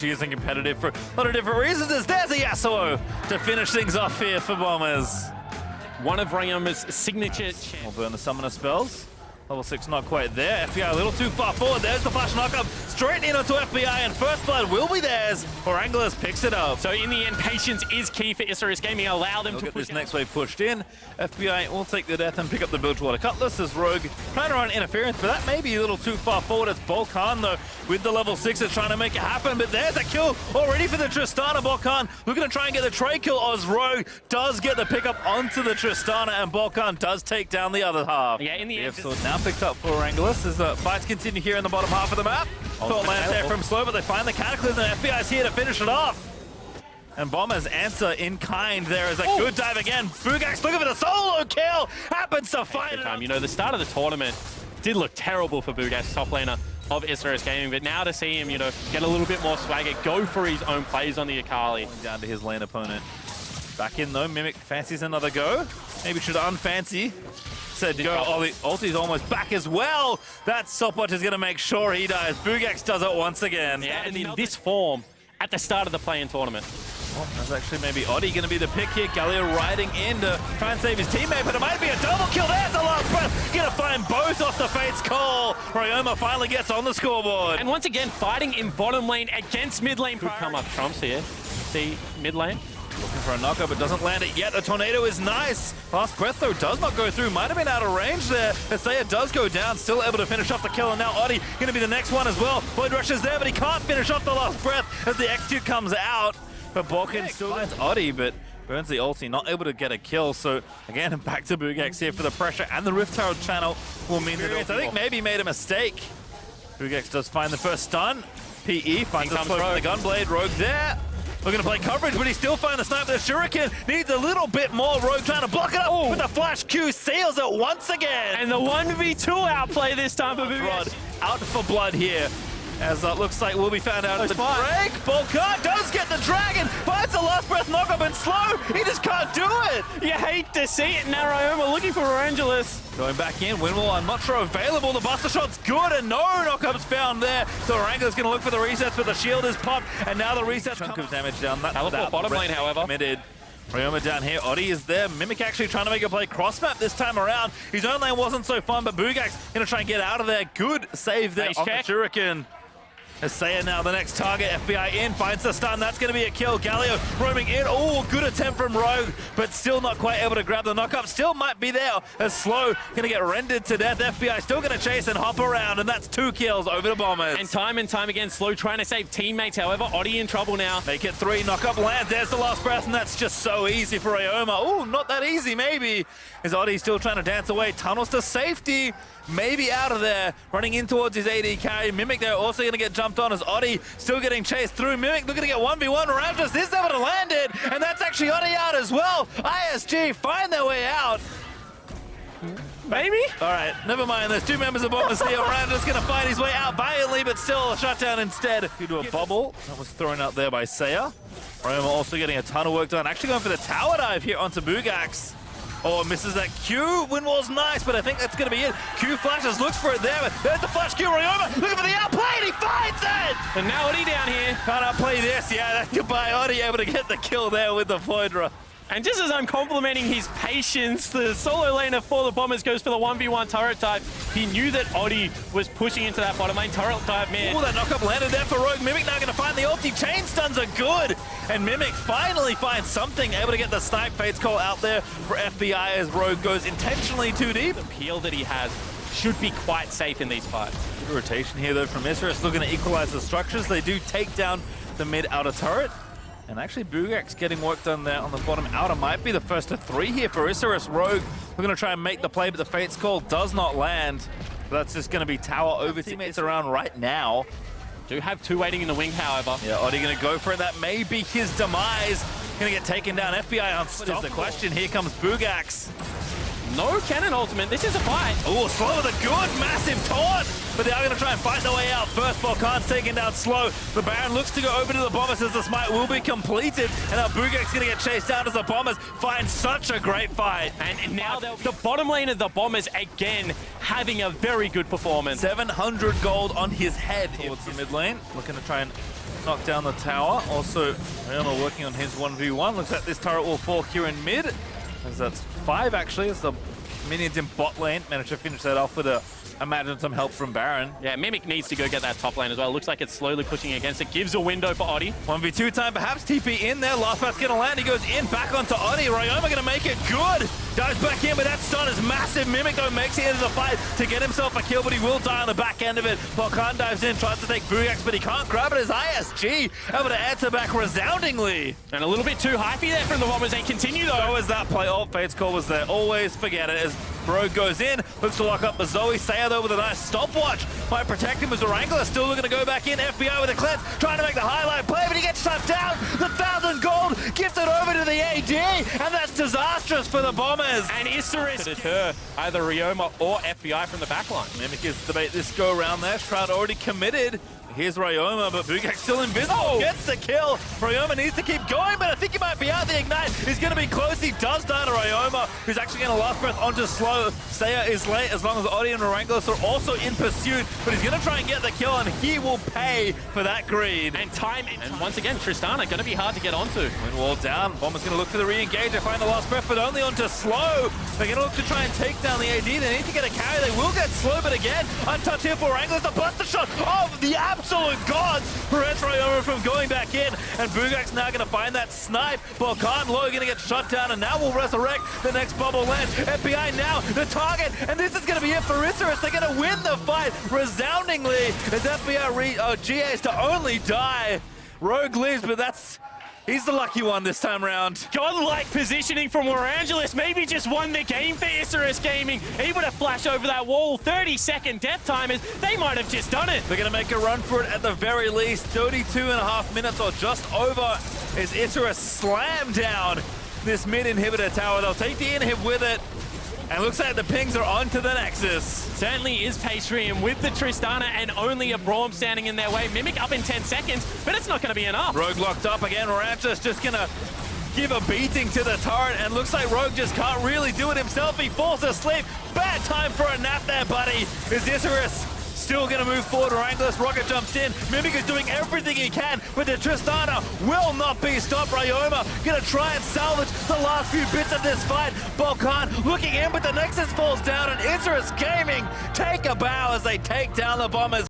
Using competitive for a lot of different reasons. There's a Yasuo to finish things off here for Bombers. One of Ryoma's signature. We'll burn the summoner spells. Level 6 not quite there. FBI a little too far forward. There's the flash knockup straight in onto FBI, and first blood will be theirs. Anglers picks it up. So in the end, patience is key for Isurus Gaming. Allow them to get push this next wave pushed in. FBI will take the death and pick up the Bilgewater Cutlass as Rogue trying to run interference, but that may be a little too far forward as Volkan, though, with the level 6 is trying to make it happen. But there's a kill already for the Tristana. Volkan looking to try and get the trade kill as Rogue does get the pickup onto the Tristana, and Volkan does take down the other half. Yeah, in the end. So now picked up for Angelus as the fights continue here in the bottom half of the map. Thought lands there from slow, but they find the Cataclysm, and FBI's here to finish it off. And Bombers answer in kind there as a good dive again. Bugax looking for the solo kill, happens to find it. You know, the start of the tournament did look terrible for Bugax, top laner of Isurus Gaming, but now to see him, you know, get a little bit more swagger, go for his own plays on the Akali. Down to his lane opponent. Back in though, Mimic fancies another go. Maybe should unfancy. Said go, ulti's almost back as well. That stopwatch is going to make sure he dies. Bugax does it once again. Yeah, and in this form, at the start of the play-in tournament. Well, that's actually maybe Oddie going to be the pick here. Galio riding in to try and save his teammate, but it might be a double kill. There's the last breath. Going to find both off the Fate's call. Ryoma finally gets on the scoreboard. And once again, fighting in bottom lane against mid lane. Could come up trumps here. See mid lane. Looking for a knockup, but doesn't land it yet. The tornado is nice. Last breath, though, does not go through. Might have been out of range there. Isaiah does go down, still able to finish off the kill, and now Oddie going to be the next one as well. Void Rush is there, but he can't finish off the last breath as the execute comes out. But Balkan still finds Oddie, but burns the ulti, not able to get a kill. So, again, back to Bugax here for the pressure, and the Rift Herald channel will mean that I think maybe made a mistake. Bugax does find the first stun. PE finds the slow from the Gunblade. Rogue there. Looking to play coverage, but he still finds the snipe. The Shuriken needs a little bit more. Rogue trying to block it up with the flash Q, seals it once again. And the 1v2 outplay this time for Bugax. Out for blood here, as looks like will be found out at the break. Volkan does get the dragon, finds the last breath knockup and slow. He just can't do it. You hate to see it. Now Ryoma looking for Angelus. Going back in, Winwall and Motro available. The Buster Shot's good and no knockups found there. So Orangula's going to look for the resets, but the shield is popped, and now the reset chunk of damage down. Teleport bottom lane, however. Committed. Ryoma down here, Oddie is there. Mimic actually trying to make a play cross-map this time around. His own lane wasn't so fun, but Bugax going to try and get out of there. Good save there on the Shuriken. Isaiah now the next target. FBI in, finds the stun. That's going to be a kill. Galio roaming in. Oh, good attempt from Rogue, but still not quite able to grab the knockup. Still might be there. As Slow going to get rendered to death. FBI still going to chase and hop around, and that's 2 kills over the Bombers. And time again, Slow trying to save teammates. However, Oddie in trouble now. Make it 3. Knockup lands. There's the last breath, and that's just so easy for Ryoma. Oh, not that easy, maybe. Is Oddie still trying to dance away? Tunnels to safety. Maybe out of there, running in towards his AD carry. Mimic there also going to get jumped on as Oddie still getting chased through. Mimic looking to get 1v1. Ramjas is able to land it, and that's actually Oddie out as well. ISG find their way out. Maybe? All right, never mind. There's 2 members of Bombers here. Ramjas going to find his way out valiantly, but still a shutdown instead. Due to a bubble that was thrown out there by Saya. Ryoma also getting a ton of work done. Actually going for the tower dive here onto Bugax. Oh, misses that Q. Winwall's nice, but I think that's going to be it. Q flashes, looks for it there, but there's the flash Q. Ryoma looking for the outplay, and he finds it! And now Oddie down here. Can't outplay this. Yeah, that's goodbye. Oddie able to get the kill there with the Voidra. And just as I'm complimenting his patience, the solo laner for the Bombers goes for the 1v1 turret dive. He knew that Oddie was pushing into that bottom lane turret dive, man. Oh, that knockup landed there for Rogue. Mimic now going to find the ulti. Chain stuns are good. And Mimic finally finds something, able to get the snipe. Fate's call out there for FBI as Rogue goes intentionally too deep. The peel that he has should be quite safe in these fights. Good rotation here though from Isurus, looking to equalize the structures. They do take down the mid outer turret. And actually, Bugax getting work done there on the bottom outer might be the first of 3 here for Isurus. Rogue, we're going to try and make the play, but the Fate's call does not land. But that's just going to be tower over teammates around right now. Do have 2 waiting in the wing, however. Yeah, Oddie going to go for it. That may be his demise. Going to get taken down. FBI unstoppable. What is the question? Here comes Bugax. No cannon ultimate. This is a fight. Oh, Slow with a good, massive taunt. But they are going to try and fight their way out. First, Volkan's taken down Slow. The Baron looks to go over to the Bombers as the smite will be completed. And now Bugax going to get chased down as the Bombers find such a great fight. And now the bottom lane of the Bombers again having a very good performance. 700 gold on his head towards the mid lane. Looking to try and knock down the tower. Also, Ryoma working on his 1v1. Looks like this turret will fall here in mid, as that's 5 actually, as the minions in bot lane managed to finish that off with imagine some help from Baron. Yeah, Mimic needs to go get that top lane as well. Looks like it's slowly pushing against it. Gives a window for Oddie. 1v2 time, perhaps TP in there. Last pass gonna land. He goes in, back onto Oddie. Ryoma gonna make it good. Dives back in, but that stun is massive. Mimic though makes it into the fight to get himself a kill, but he will die on the back end of it. Volkan dives in, tries to take Bugax, but he can't grab it as ISG able to answer back resoundingly. And a little bit too hypey there from the Bombers. They continue though. So is that play. Oh, Fade's call was there. Always forget it as Rogue goes in, looks to lock up the Zoe. Saya though with a nice stopwatch. Might protect him as the Wrangler still looking to go back in. FBI with a cleanse, trying to make the highlight play, but he gets shut down. The 1,000 gold gifted over to the AD, and that's disastrous for the Bombers. And Isurus to deter either Ryoma or FBI from the backline. Mimic is the bait this go around there. Shroud already committed. Here's Ryoma, but Bugax still invisible. Oh. Gets the kill. Ryoma needs to keep going, but I think he might be out. The Ignite is going to be close. He does die to Ryoma, who's actually going to last breath onto slow. Saya is late as long as Oddie and Wrangler are also in pursuit, but he's going to try and get the kill, and he will pay for that greed. And time. And once again, Tristana going to be hard to get onto. Wind wall down. Bomber's going to look for the re-engage. They find the last breath, but only onto slow. They're going to look to try and take down the AD. They need to get a carry. They will get slow, but again, untouched here for Wrangler. The buster shot of the absolute gods prevents Ryoma from going back in, and Bugax now going to find that snipe. Volkan low going to get shut down, and now will resurrect the next bubble land. FBI now the target, and this is going to be it for Isurus. They're going to win the fight resoundingly as FBI GAs to only die. Rogue lives, but he's the lucky one this time around. Godlike positioning from Orangelis. Maybe just won the game for Isurus Gaming. Able to flash over that wall. 30-second death timers. They might have just done it. They're going to make a run for it at the very least. 32.5 minutes or just over as Isurus slammed down this mid inhibitor tower. They'll take the inhib with it. And looks like the pings are on to the Nexus. Certainly is Patrium with the Tristana and only a Braum standing in their way. Mimic up in 10 seconds, but it's not going to be enough. Rogue locked up again. Ranchus just going to give a beating to the turret, and looks like Rogue just can't really do it himself. He falls asleep. Bad time for a nap there, buddy. Is Isurus still going to move forward? Wrangler, Rocket jumps in. Mimic is doing everything he can, but the Tristana will not be stopped. Ryoma going to try and salvage the last few bits of this fight. Volkan looking in, but the Nexus falls down, and Isurus Gaming take a bow as they take down the Bombers.